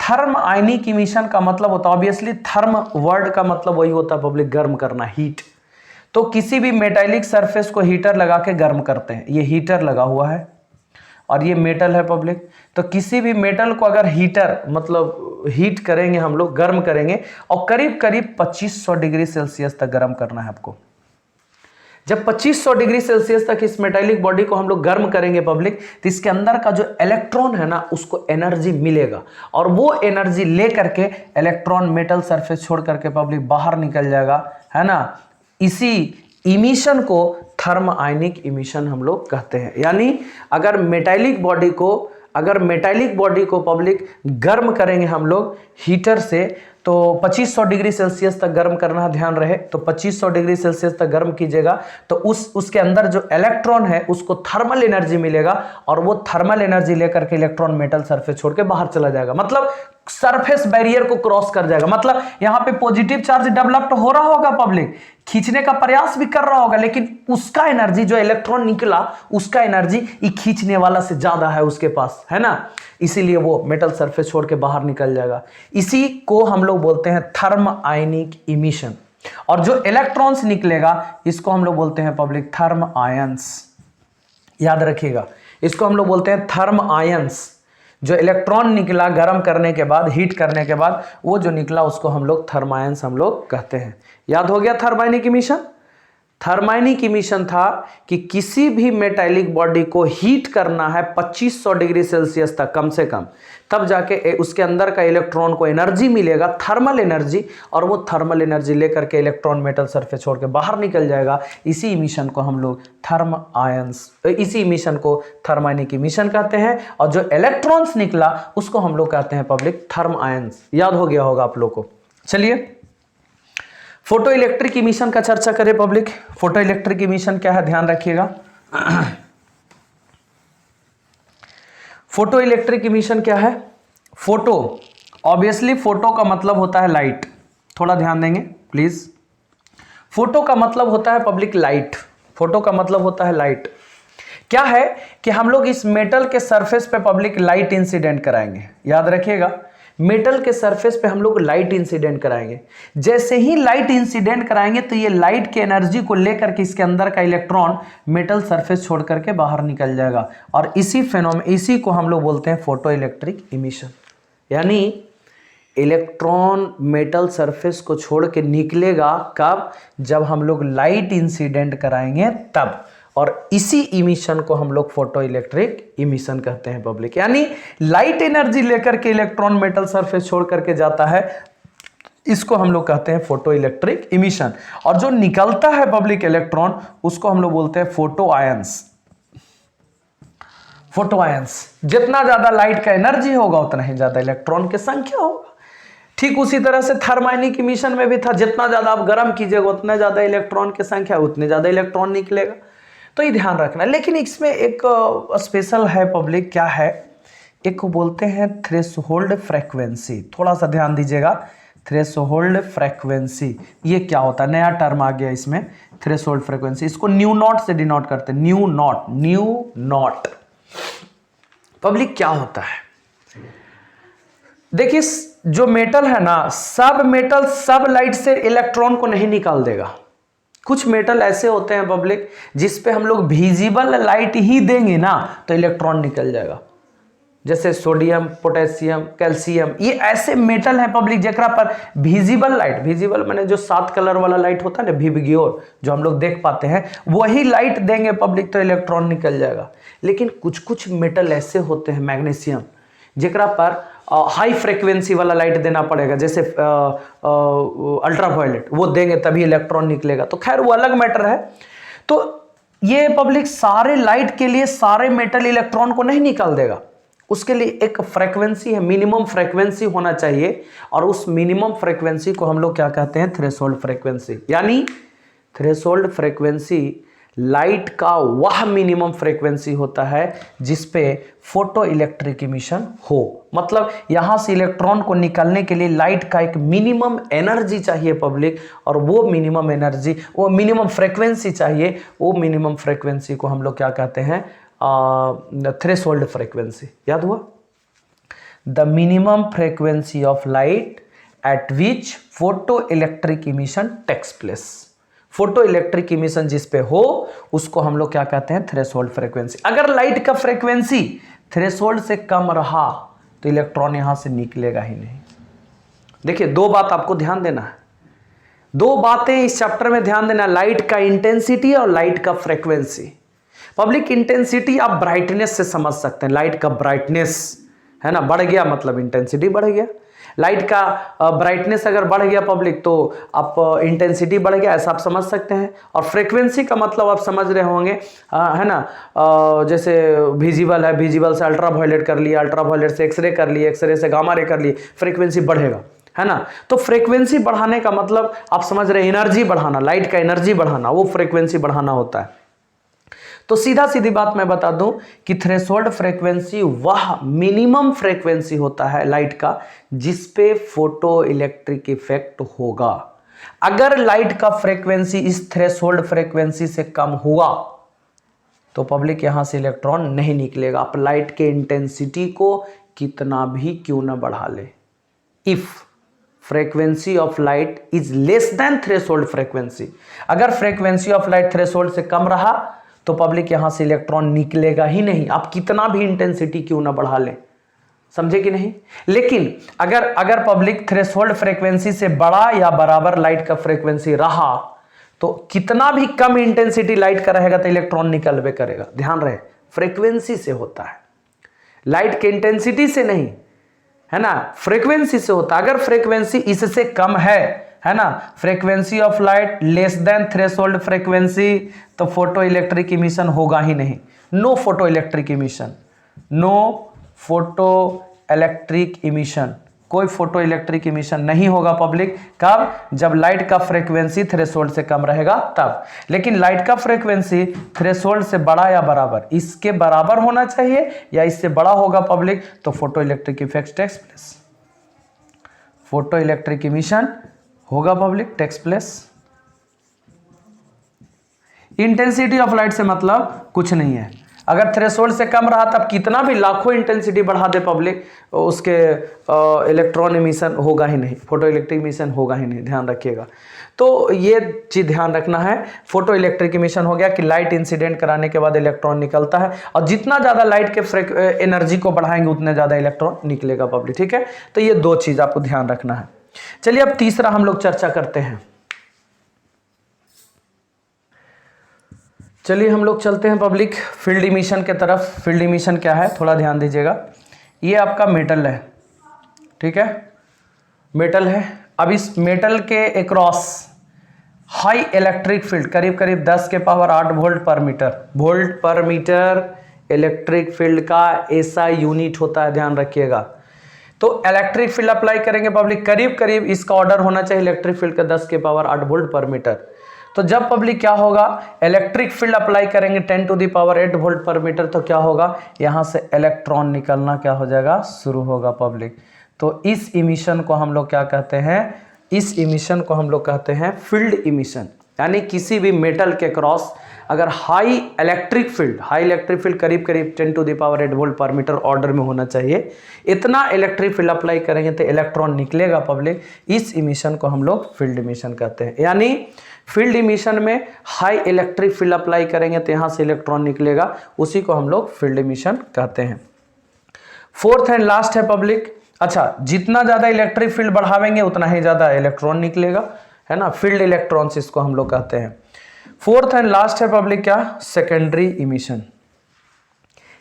थर्म आयनिक इमिशन का मतलब होता है, ऑब्वियसली थर्म वर्ड का मतलब वही होता है पब्लिक, गर्म करना, हीट। तो किसी भी मेटालिक सरफेस को हीटर लगा के गर्म करते हैं। ये हीटर लगा हुआ है और ये मेटल है पब्लिक। तो किसी भी मेटल को अगर हीटर मतलब हीट करेंगे, हम लोग गर्म करेंगे, और करीब करीब 2500 डिग्री सेल्सियस तक गर्म करना है आपको। जब 2500 डिग्री सेल्सियस तक इस मेटालिक बॉडी को हम लोग गर्म करेंगे पब्लिक, तो इसके अंदर का जो इलेक्ट्रॉन है ना, उसको एनर्जी मिलेगा, और वो एनर्जी ले करके इलेक्ट्रॉन मेटल सरफेस छोड़ करके पब्लिक बाहर निकल जाएगा, है ना। इसी इमिशन को थर्म आयनिक इमिशन हम लोग कहते हैं। यानी अगर मेटालिक बॉडी को पब्लिक गर्म करेंगे हम लोग हीटर से, तो 2500 डिग्री सेल्सियस तक गर्म करना, ध्यान रहे। तो 2500 डिग्री सेल्सियस तक गर्म कीजिएगा तो उसके अंदर जो इलेक्ट्रॉन है उसको थर्मल एनर्जी मिलेगा, और वो थर्मल एनर्जी लेकर के इलेक्ट्रॉन मेटल सरफेस छोड़ के बाहर चला जाएगा, मतलब सरफेस बैरियर को क्रॉस कर जाएगा। मतलब यहां पे पॉजिटिव चार्ज डेवलप हो रहा होगा पब्लिक, खींचने का प्रयास भी कर रहा होगा, लेकिन उसका एनर्जी, जो इलेक्ट्रॉन निकला उसका एनर्जी ये खींचने वाला से ज्यादा है उसके पास, है ना। इसीलिए वो मेटल सरफेस छोड़ के बाहर निकल जाएगा। इसी को हम लोग बोलते हैं थर्म आयनिक इमिशन। और जो इलेक्ट्रॉन्स निकलेगा इसको हम लोग बोलते हैं पब्लिक थर्म आयंस। याद रखिएगा, इसको हम लोग बोलते हैं थर्म आयंस। जो इलेक्ट्रॉन निकला गर्म करने के बाद, हीट करने के बाद, वो जो निकला उसको हम लोग थर्म आयंस हम लोग कहते हैं। याद हो गया थर्माइनिक इमिशन। थर्माइनिक इमिशन था कि किसी भी मेटालिक बॉडी को हीट करना है 2500 डिग्री सेल्सियस तक कम से कम, तब जाके उसके अंदर का इलेक्ट्रॉन को एनर्जी मिलेगा, थर्मल एनर्जी, और वो थर्मल एनर्जी लेकर के इलेक्ट्रॉन मेटल सरफेस छोड़ के बाहर निकल जाएगा। इसी इमिशन को हम लोग इसी इमिशन को थर्माइनिक इमिशन कहते हैं। और जो इलेक्ट्रॉन्स निकला उसको हम लोग कहते हैं पब्लिक थर्म आयंस। याद हो गया होगा आप लोग को। चलिए फोटो इलेक्ट्रिक इमिशन का चर्चा करें पब्लिक। फोटो इलेक्ट्रिक इमिशन क्या है, ध्यान रखिएगा। फोटो इलेक्ट्रिक इमिशन क्या है? फोटो, ऑब्वियसली फोटो का मतलब होता है लाइट। थोड़ा ध्यान देंगे प्लीज। फोटो का मतलब होता है पब्लिक लाइट। फोटो का मतलब होता है लाइट। क्या है कि हम लोग इस मेटल के सरफेस पे पब्लिक लाइट इंसिडेंट कराएंगे। याद रखिएगा, मेटल के सरफेस पे हम लोग लाइट इंसिडेंट कराएंगे। जैसे ही लाइट इंसिडेंट कराएंगे तो ये लाइट की एनर्जी को लेकर के इसके अंदर का इलेक्ट्रॉन मेटल सरफेस छोड़ करके बाहर निकल जाएगा, और इसी को हम लोग बोलते हैं फोटो इलेक्ट्रिक इमिशन। यानी इलेक्ट्रॉन मेटल सरफेस को छोड़ के निकलेगा कब? जब हम लोग लाइट इंसिडेंट कराएंगे तब। और इसी इमिशन को हम लोग फोटो इलेक्ट्रिक इमिशन कहते हैं पब्लिक। यानी लाइट एनर्जी लेकर के इलेक्ट्रॉन मेटल सरफेस छोड़ करके जाता है, इसको हम लोग कहते हैं फोटो इलेक्ट्रिक इमिशन। और जो निकलता है पब्लिक इलेक्ट्रॉन, उसको हम लोग बोलते हैं फोटो आयंस। फोटो आयंस, जितना ज्यादा लाइट का एनर्जी होगा उतना ही ज्यादा इलेक्ट्रॉन की संख्या होगा। ठीक उसी तरह से थर्माइनिक इमिशन में भी था, जितना ज्यादा आप गर्म कीजिएगा उतना ज्यादा इलेक्ट्रॉन की संख्या, उतने ज्यादा इलेक्ट्रॉन निकलेगा। तो ये ध्यान रखना। लेकिन इसमें एक स्पेशल है पब्लिक, क्या है? एक को बोलते हैं थ्रेशोल्ड फ्रीक्वेंसी। थोड़ा सा ध्यान दीजिएगा, थ्रेशोल्ड फ्रीक्वेंसी ये क्या होता है? नया टर्म आ गया इसमें, थ्रेशोल्ड फ्रीक्वेंसी। इसको न्यू नॉट से डिनोट करते हैं। न्यू नॉट पब्लिक क्या होता है? देखिए, जो मेटल है ना, सब मेटल सब लाइट से इलेक्ट्रॉन को नहीं निकाल देगा। कुछ मेटल ऐसे होते हैं पब्लिक जिस पे हम लोग विजिबल लाइट ही देंगे ना तो इलेक्ट्रॉन निकल जाएगा। जैसे सोडियम, पोटेशियम, कैल्शियम, ये ऐसे मेटल है पब्लिक जेकरा पर विजिबल लाइट, विजिबल माने जो 7 कलर वाला लाइट होता है ना, विबग्योर, जो हम लोग देख पाते हैं, वही लाइट देंगे पब्लिक तो इलेक्ट्रॉन निकल जाएगा। लेकिन कुछ कुछ मेटल ऐसे होते हैं, मैग्नीशियम, जेकरा पर हाई फ्रीक्वेंसी वाला लाइट देना पड़ेगा, जैसे अल्ट्रावायलेट, वो देंगे तभी इलेक्ट्रॉन निकलेगा। तो खैर वो अलग मैटर है। तो ये पब्लिक सारे लाइट के लिए सारे मेटल इलेक्ट्रॉन को नहीं निकाल देगा। उसके लिए एक फ्रीक्वेंसी है, मिनिमम फ्रीक्वेंसी होना चाहिए, और उस मिनिमम फ्रीक्वेंसी को हम लोग क्या कहते हैं? Threshold frequency. यानी थ्रेशोल्ड फ्रीक्वेंसी लाइट का वह मिनिमम फ्रीक्वेंसी होता है जिस पे फोटो इलेक्ट्रिक इमिशन हो। मतलब यहां से इलेक्ट्रॉन को निकलने के लिए लाइट का एक मिनिमम एनर्जी चाहिए पब्लिक, और वो मिनिमम एनर्जी, वो मिनिमम फ्रीक्वेंसी चाहिए। वो मिनिमम फ्रीक्वेंसी को हम लोग क्या कहते हैं? Threshold frequency. याद हुआ? The minimum frequency of light at which photo electric emission takes place. Photo electric emission जिस पे हो उसको हम लोग क्या कहते हैं? Threshold frequency. अगर लाइट का फ्रीक्वेंसी थ्रेशोल्ड से कम रहा तो इलेक्ट्रॉन यहां से निकलेगा ही नहीं। देखिए, दो बात आपको ध्यान देना है, दो बातें इस चैप्टर में ध्यान देना, लाइट का इंटेंसिटी और लाइट का फ्रीक्वेंसी। पब्लिक इंटेंसिटी आप ब्राइटनेस से समझ सकते हैं, लाइट का ब्राइटनेस है ना बढ़ गया मतलब इंटेंसिटी बढ़ गया। लाइट का ब्राइटनेस अगर बढ़ गया पब्लिक तो आप इंटेंसिटी बढ़ गया, ऐसा आप समझ सकते हैं। और फ्रीक्वेंसी का मतलब आप समझ रहे होंगे है ना, जैसे विजिबल है, विजिबल से अल्ट्रावायलेट कर लिया, अल्ट्रावायलेट से एक्सरे कर लिए, एक्सरे से गामा रे कर लिए, फ्रीक्वेंसी बढ़ेगा, है ना। तो फ्रीक्वेंसी बढ़ाने का मतलब आप समझ रहे हैं एनर्जी बढ़ाना, लाइट का एनर्जी बढ़ाना, वो फ्रीक्वेंसी बढ़ाना होता है। तो सीधा सीधी बात मैं बता दूं कि थ्रेशोल्ड फ्रीक्वेंसी वह मिनिमम फ्रीक्वेंसी होता है लाइट का जिस पे फोटो इलेक्ट्रिक इफेक्ट होगा। अगर लाइट का फ्रीक्वेंसी इस थ्रेशोल्ड फ्रीक्वेंसी से कम हुआ तो पब्लिक यहां से इलेक्ट्रॉन नहीं निकलेगा, आप लाइट के इंटेंसिटी को कितना भी क्यों ना बढ़ा ले। If frequency of light is less than threshold frequency, अगर फ्रीक्वेंसी ऑफ लाइट थ्रेशोल्ड से कम रहा तो पब्लिक यहां से इलेक्ट्रॉन निकलेगा ही नहीं, आप कितना भी इंटेंसिटी क्यों ना बढ़ा लें। समझे कि नहीं? लेकिन अगर पब्लिक थ्रेशोल्ड फ्रीक्वेंसी से बड़ा या बराबर लाइट का फ्रीक्वेंसी रहा तो कितना भी कम इंटेंसिटी लाइट का रहेगा तो इलेक्ट्रॉन निकलवे करेगा। ध्यान रहे, फ्रीक्वेंसी से होता है, लाइट के इंटेंसिटी से नहीं, है ना, फ्रीक्वेंसी से होता है। अगर फ्रीक्वेंसी इससे कम है ना, frequency of light less than threshold frequency, तो फोटो इलेक्ट्रिक इमिशन होगा ही नहीं। No photo electric emission, no photo electric emission, कोई फोटो इलेक्ट्रिक इमिशन नहीं होगा पब्लिक। कब? जब लाइट का फ्रीक्वेंसी थ्रेशोल्ड से कम रहेगा तब। लेकिन लाइट का फ्रीक्वेंसी थ्रेशोल्ड से बड़ा या बराबर, इसके बराबर होना चाहिए या इससे बड़ा होगा पब्लिक, तो photo electric effect takes place, photo electric emission होगा public, takes place. Intensity of light से मतलब कुछ नहीं है। अगर थ्रेशोल्ड से कम रहा तब कितना भी लाखों इंटेंसिटी बढ़ा दे पब्लिक, उसके इलेक्ट्रॉन इमिशन होगा ही नहीं, फोटो इलेक्ट्रिक इमिशन होगा ही नहीं। ध्यान रखिएगा। तो ये चीज ध्यान रखना है, फोटो इलेक्ट्रिक इमिशन हो गया कि लाइट इंसिडेंट कराने के बाद इलेक्ट्रॉन निकलता है, और जितना ज्यादा लाइट के एनर्जी को बढ़ाएंगे उतने ज्यादा इलेक्ट्रॉन निकलेगा पब्लिक। ठीक है, तो ये दो चीज आपको ध्यान रखना है। चलिए अब तीसरा हम लोग चर्चा करते हैं। चलिए हम लोग चलते हैं पब्लिक फील्ड इमिशन के तरफ। फील्ड इमिशन क्या है थोड़ा ध्यान दीजिएगा। ये आपका मेटल है, ठीक है, मेटल है। अब इस मेटल के अक्रॉस हाई इलेक्ट्रिक फील्ड करीब करीब 10 के पावर 8 वोल्ट पर मीटर, वोल्ट पर मीटर इलेक्ट्रिक फील्ड का ऐसा यूनिट होता है, ध्यान रखिएगा। तो इलेक्ट्रिक फील्ड अप्लाई करेंगे पब्लिक, करीब करीब इसका ऑर्डर होना चाहिए इलेक्ट्रिक फील्ड का 10 के पावर 8 वोल्ट पर मीटर। तो जब पब्लिक क्या होगा, इलेक्ट्रिक फील्ड अप्लाई करेंगे 10 टू द पावर 8 वोल्ट पर मीटर, तो क्या होगा, यहां से इलेक्ट्रॉन निकलना क्या हो जाएगा, शुरू होगा पब्लिक। तो इस इमिशन को हम लोग क्या कहते हैं, इस इमिशन को हम लोग कहते हैं फील्ड इमिशन। यानी किसी भी मेटल के क्रॉस अगर हाई इलेक्ट्रिक फील्ड करीब करीब 10 टू द पावर 8 वोल्ट पर मीटर ऑर्डर में होना चाहिए, इतना इलेक्ट्रिक फील्ड अप्लाई करेंगे तो इलेक्ट्रॉन निकलेगा पब्लिक। इस इमिशन को हम लोग फील्ड इमिशन कहते हैं। यानी फील्ड इमिशन में हाई इलेक्ट्रिक फील्ड अप्लाई करेंगे तो यहां से इलेक्ट्रॉन निकलेगा, उसी को हम लोग फील्ड इमिशन कहते हैं। फोर्थ एंड लास्ट है पब्लिक, अच्छा जितना ज्यादा इलेक्ट्रिक फील्ड बढ़ावेंगे उतना ही ज्यादा इलेक्ट्रॉन निकलेगा, है ना, फील्ड इलेक्ट्रॉन्स इसको हम लोग कहते हैं। फोर्थ एंड लास्ट है पब्लिक क्या, सेकेंडरी इमिशन।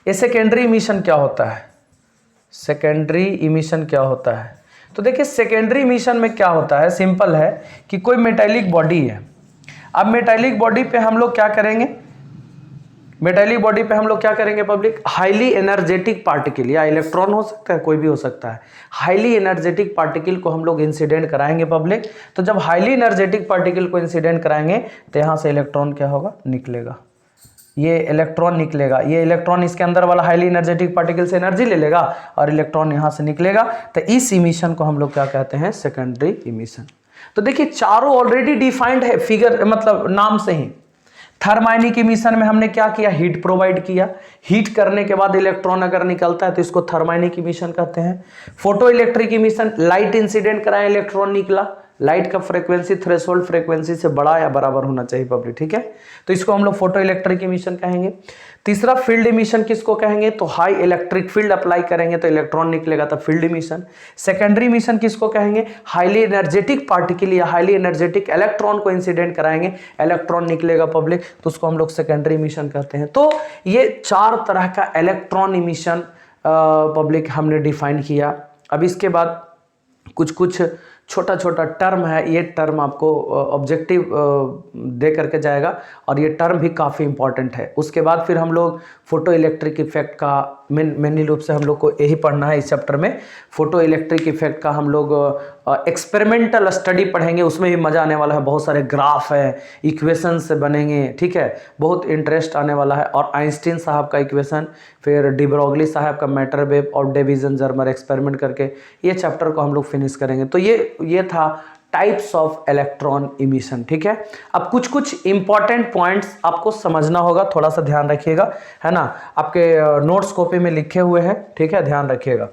ये सेकेंडरी इमिशन क्या होता है, सेकेंडरी इमिशन क्या होता है, तो देखिए सेकेंडरी इमिशन में क्या होता है, सिंपल है कि कोई मेटालिक बॉडी है। अब मेटालिक बॉडी पे हम लोग क्या करेंगे, मेटालिक बॉडी पे हम लोग क्या करेंगे पब्लिक, हाईली एनर्जेटिक पार्टिकल, या इलेक्ट्रॉन हो सकता है, कोई भी हो सकता है, हाईली एनर्जेटिक पार्टिकल को हम लोग इंसिडेंट कराएंगे पब्लिक। तो जब हाईली एनर्जेटिक पार्टिकल को इंसिडेंट कराएंगे तो यहां से इलेक्ट्रॉन क्या होगा, निकलेगा। ये इलेक्ट्रॉन निकलेगा, ये इलेक्ट्रॉन इसके अंदर वाला हाईली एनर्जेटिक पार्टिकल से एनर्जी ले लेगा और इलेक्ट्रॉन यहाँ से निकलेगा। तो इस इमिशन को हम लोग क्या कहते हैं, सेकेंडरी इमिशन। तो देखिए चारों ऑलरेडी डिफाइंड है फिगर, मतलब नाम से ही। थर्माइनिक इमिशन में हमने क्या किया, हीट प्रोवाइड किया, हीट करने के बाद इलेक्ट्रॉन अगर निकलता है तो इसको थर्माइनिक इमिशन कहते हैं। Photo electric emission, light incident कराया, इलेक्ट्रॉन निकला, लाइट का फ्रीक्वेंसी थ्रेशोल्ड फ्रीक्वेंसी से बड़ा या बराबर होना चाहिए पब्लिक, ठीक है, तो इसको हम लोग फोटो इलेक्ट्रिक इमिशन कहेंगे। तीसरा फील्ड इमिशन किसको कहेंगे, तो हाई इलेक्ट्रिक फील्ड अप्लाई करेंगे तो इलेक्ट्रॉन निकलेगा, तो फील्ड इमिशन। सेकेंडरी इमिशन किसको कहेंगे, हाईली एनर्जेटिक पार्टिकल या हाईली एनर्जेटिक इलेक्ट्रॉन को इंसिडेंट कराएंगे, इलेक्ट्रॉन निकलेगा पब्लिक, तो उसको हम लोग सेकेंडरी इमिशन कहते हैं। तो ये 4 तरह का इलेक्ट्रॉन इमिशन पब्लिक हमने डिफाइन किया। अब इसके बाद कुछ छोटा छोटा टर्म है, ये टर्म आपको ऑब्जेक्टिव दे करके जाएगा और ये टर्म भी काफ़ी इंपॉर्टेंट है। उसके बाद फिर हम लोग फोटो इलेक्ट्रिक इफेक्ट का मेनली रूप से हम लोग को यही पढ़ना है इस चैप्टर में। फोटो इलेक्ट्रिक इफेक्ट का हम लोग एक्सपेरिमेंटल स्टडी पढ़ेंगे, उसमें भी मज़ा आने वाला है, बहुत सारे ग्राफ है, इक्वेशन से बनेंगे, ठीक है, बहुत इंटरेस्ट आने वाला है। और आइंस्टीन साहब का इक्वेशन, फिर डी ब्रोगली साहब का मैटर वेव और डेविजन जर्मर एक्सपेरिमेंट करके ये चैप्टर को हम लोग फिनिश करेंगे। तो ये था टाइप्स ऑफ इलेक्ट्रॉन इमिशन, ठीक है। अब कुछ इंपॉर्टेंट पॉइंट्स आपको समझना होगा, थोड़ा सा ध्यान रखिएगा, है ना, आपके नोट्स कॉपी में लिखे हुए हैं, ठीक है, ध्यान रखिएगा।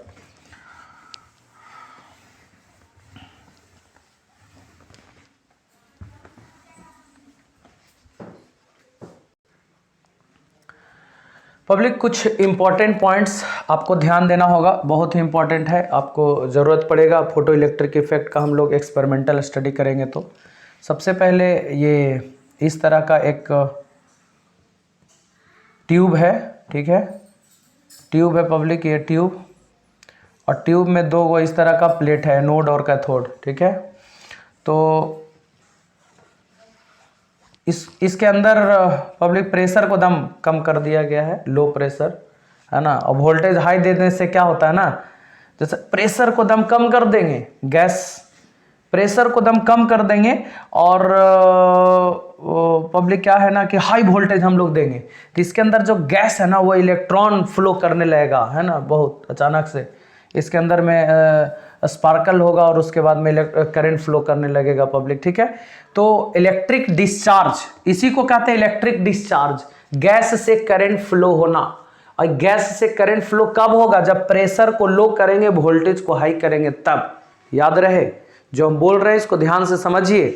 पब्लिक कुछ इंपॉर्टेंट पॉइंट्स आपको ध्यान देना होगा, बहुत ही इंपॉर्टेंट है, आपको ज़रूरत पड़ेगा। फोटो इलेक्ट्रिक इफेक्ट का हम लोग एक्सपेरिमेंटल स्टडी करेंगे। तो सबसे पहले ये इस तरह का एक ट्यूब है, ठीक है, ट्यूब है पब्लिक, ये ट्यूब, और ट्यूब में 2 इस तरह का प्लेट है, एनोड और कैथोड, ठीक है। तो इसके अंदर पब्लिक प्रेशर को दम कम कर दिया गया है, लो प्रेशर, है ना, और वोल्टेज हाई देने से क्या होता है ना, जैसे प्रेशर को दम कम कर देंगे, गैस प्रेशर को दम कम कर देंगे और पब्लिक क्या है ना कि हाई वोल्टेज हम लोग देंगे, तो इसके अंदर जो गैस है ना वो इलेक्ट्रॉन फ्लो करने लगेगा, है ना, बहुत अचानक से इसके अंदर में स्पार्कल होगा और उसके बाद में करंट फ्लो करने लगेगा पब्लिक, ठीक है। तो इलेक्ट्रिक डिस्चार्ज, इसी को कहते हैं इलेक्ट्रिक डिस्चार्ज, गैस से करंट फ्लो होना। और गैस से करंट फ्लो कब होगा, जब प्रेशर को लो करेंगे, वोल्टेज को हाई करेंगे, तब। याद रहे जो हम बोल रहे हैं, इसको ध्यान से समझिए,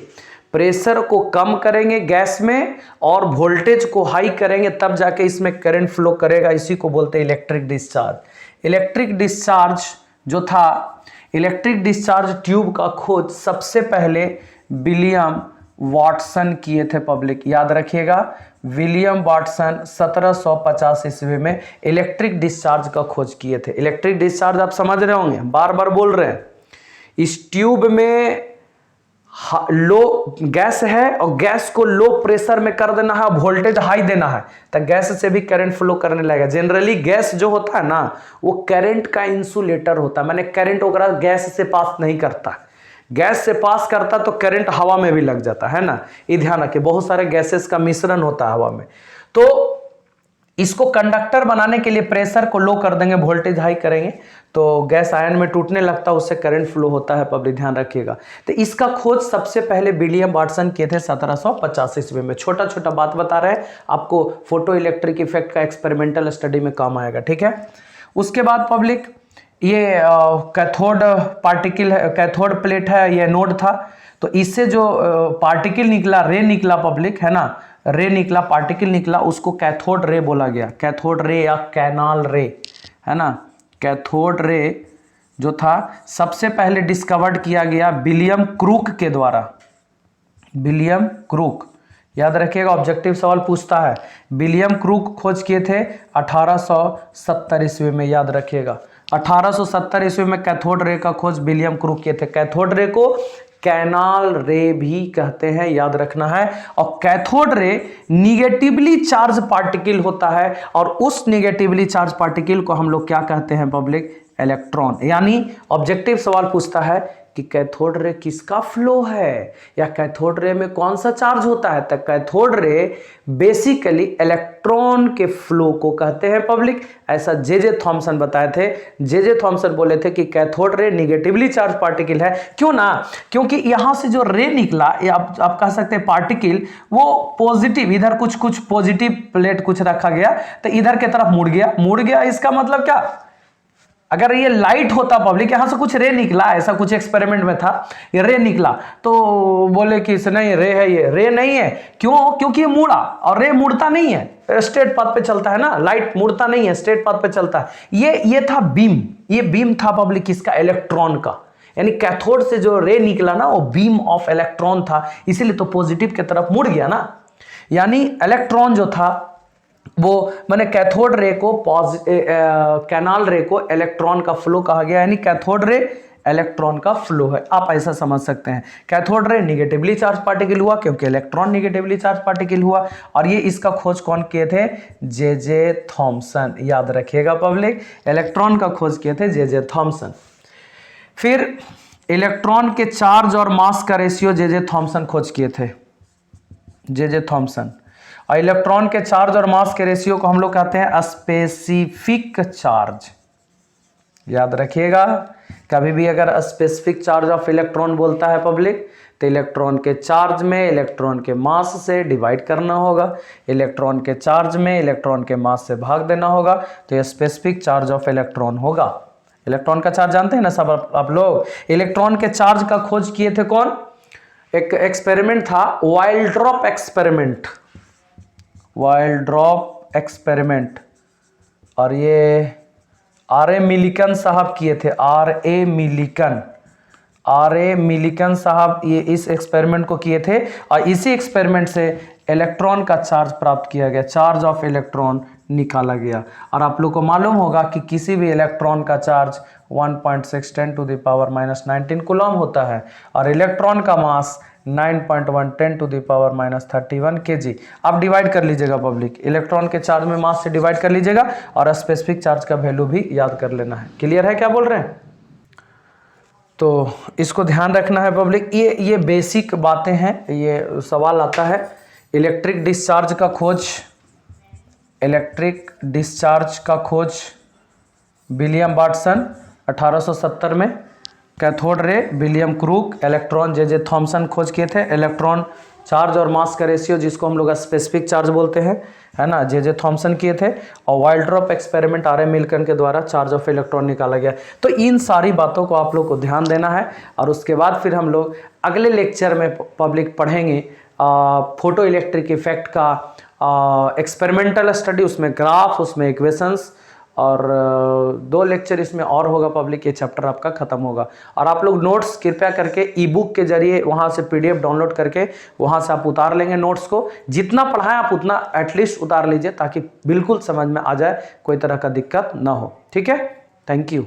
प्रेशर को कम करेंगे गैस में और वोल्टेज को हाई करेंगे, तब जाके इसमें करंट फ्लो करेगा, इसी को बोलते हैं इलेक्ट्रिक डिस्चार्ज। इलेक्ट्रिक डिस्चार्ज जो था, इलेक्ट्रिक डिस्चार्ज ट्यूब का खोज सबसे पहले विलियम वाटसन किए थे पब्लिक, याद रखिएगा, विलियम वाटसन 1750 ईस्वी में इलेक्ट्रिक डिस्चार्ज का खोज किए थे। इलेक्ट्रिक डिस्चार्ज आप समझ रहे होंगे, बार बार बोल रहे हैं, इस ट्यूब में लो गैस है और गैस को लो प्रेशर में कर देना है, वोल्टेज हाई देना है, तो गैस से भी करंट फ्लो करने लगेगा। जनरली गैस जो होता है ना वो करंट का इंसुलेटर होता है, माने करंट वगैरह गैस से पास नहीं करता, गैस से पास करता तो करंट हवा में भी लग जाता है ना, ये ध्यान रखिए, बहुत सारे गैसेस का मिश्रण होता है हवा में। तो इसको कंडक्टर बनाने के लिए प्रेशर को लो कर देंगे, वोल्टेज हाई करेंगे तो गैस आयन में टूटने लगता है, उससे करंट फ्लो होता है पब्लिक, ध्यान रखिएगा। तो इसका खोज सबसे पहले विलियम वाटसन किए थे 1750 ईस्वी में। छोटा छोटा बात बता रहे हैं, आपको फोटो इलेक्ट्रिक इफेक्ट का एक्सपेरिमेंटल स्टडी में काम आएगा, ठीक है। उसके बाद पब्लिक ये कैथोड पार्टिकल है, कैथोड प्लेट है, ये नोड था, तो इससे जो पार्टिकल निकला, रे निकला पब्लिक, है ना, रे निकला, पार्टिकल निकला, उसको कैथोड रे बोला गया, कैथोड रे या कैनाल रे, है ना। कैथोड रे जो था सबसे पहले डिस्कवर्ड किया गया विलियम क्रूक के द्वारा, विलियम क्रूक, याद रखिएगा, ऑब्जेक्टिव सवाल पूछता है। विलियम क्रूक खोज किए थे 1870 ईस्वी में, याद रखिएगा, 1870 ईस्वी में कैथोड रे का खोज विलियम क्रूक किए थे। कैथोड रे को कैनाल रे भी कहते हैं, याद रखना है। और cathode ray negatively charge particle होता है और उस निगेटिवली चार्ज पार्टिकल को हम लोग क्या कहते हैं पब्लिक, इलेक्ट्रॉन। यानी ऑब्जेक्टिव सवाल पूछता है कि कैथोड रे किसका फ्लो है या कैथोड रे में कौन सा चार्ज होता है, तो कैथोड रे बेसिकली इलेक्ट्रॉन के फ्लो को कहते हैं पब्लिक। ऐसा जे थॉमसन बताए थे। जे थॉमसन बोले थे कि cathode ray negatively charge particle है। क्यों ना, क्योंकि यहां से जो रे निकला, या आप कह सकते हैं पार्टिकल, वो पॉजिटिव, इधर कुछ पॉजिटिव प्लेट कुछ रखा गया तो इधर की तरफ मुड़ गया। इसका मतलब क्या, अगर ये लाइट होता पब्लिक, यहां से कुछ रे निकला, ऐसा कुछ एक्सपेरिमेंट में था, ये रे निकला तो बोले कि इस नहीं रे है, ये रे नहीं है। क्यों, क्योंकि ये मुड़ा, और रे मुड़ता नहीं है, स्ट्रेट पाथ पे चलता है ना, लाइट मुड़ता नहीं है, स्ट्रेट पाथ पे चलता है। ये था बीम, ये बीम था पब्लिक किसका, इलेक्ट्रॉन का। यानी कैथोड से जो रे निकला ना, वो बीम ऑफ इलेक्ट्रॉन था, इसीलिए तो पॉजिटिव की तरफ मुड़ गया ना। यानी इलेक्ट्रॉन जो था वो मैंने कैथोड रे को कैनाल रे को इलेक्ट्रॉन का फ्लो कहा गया, यानी कैथोड रे इलेक्ट्रॉन का फ्लो है। आप ऐसा समझ सकते हैं, cathode ray negatively charge particle हुआ क्योंकि इलेक्ट्रॉन निगेटिवली चार्ज पार्टिकल हुआ। और ये इसका खोज कौन किए थे, जे थॉमसन। याद रखिएगा पब्लिक, इलेक्ट्रॉन का खोज किए थे जे थॉमसन। फिर इलेक्ट्रॉन के चार्ज और मास का रेशियो जे थॉमसन खोज किए थे, जे थॉमसन। और इलेक्ट्रॉन के चार्ज और मास के रेशियो को हम लोग कहते हैं स्पेसिफिक चार्ज। याद रखिएगा, कभी भी अगर स्पेसिफिक चार्ज ऑफ इलेक्ट्रॉन बोलता है पब्लिक, तो इलेक्ट्रॉन के चार्ज में इलेक्ट्रॉन के मास से डिवाइड करना होगा, इलेक्ट्रॉन के चार्ज में इलेक्ट्रॉन के मास से भाग देना होगा, तो ये स्पेसिफिक चार्ज ऑफ इलेक्ट्रॉन होगा। इलेक्ट्रॉन का चार्ज जानते हैं ना सब आप लोग। इलेक्ट्रॉन के चार्ज का खोज किए थे कौन, एक एक्सपेरिमेंट था wild drop experiment, wild drop experiment. और ये R.A. मिलिकन साहब किए थे, R.A. मिलिकन साहब ये इस एक्सपेरिमेंट को किए थे। और इसी एक्सपेरिमेंट से इलेक्ट्रॉन का चार्ज प्राप्त किया गया, चार्ज ऑफ इलेक्ट्रॉन निकाला गया। और आप लोग को मालूम होगा कि किसी भी इलेक्ट्रॉन का charge 1.6 10 to the power -19 coulomb होता है, और इलेक्ट्रॉन का मास 9.1 10 to the power -31 kg। आप डिवाइड कर लीजिएगा पब्लिक, इलेक्ट्रॉन के चार्ज में मास से डिवाइड कर लीजिएगा, और स्पेसिफिक चार्ज का वैल्यू भी याद कर लेना है। क्लियर है क्या बोल रहे हैं, तो इसको ध्यान रखना है पब्लिक। ये बेसिक बातें हैं। ये सवाल आता है इलेक्ट्रिक डिस्चार्ज का खोज, इलेक्ट्रिक डिस्चार्ज का खोज विलियम वाटसन 1870 में, cathode ray William crook, electron J Thomson खोज किए थे। इलेक्ट्रॉन चार्ज और मास का रेशियो जिसको हम लोग स्पेसिफिक चार्ज बोलते हैं, है ना, जे थॉमसन किए थे। और wild drop experiment R.A. Millikan के द्वारा चार्ज ऑफ इलेक्ट्रॉन निकाला गया। तो इन सारी बातों को आप लोग को ध्यान देना है। और उसके बाद फिर हम लोग अगले लेक्चर में पब्लिक पढ़ेंगे फोटो इलेक्ट्रिक इफेक्ट का एक्सपेरिमेंटल स्टडी, उसमें ग्राफ, उसमें इक्वेशंस, और 2 लेक्चर इसमें और होगा पब्लिक। ये चैप्टर आपका खत्म होगा। और आप लोग नोट्स कृपया करके ई बुक के जरिए वहाँ से PDF डाउनलोड करके वहाँ से आप उतार लेंगे नोट्स को। जितना पढ़ाएं आप उतना एटलीस्ट उतार लीजिए, ताकि बिल्कुल समझ में आ जाए, कोई तरह का दिक्कत ना हो। ठीक है, थैंक यू।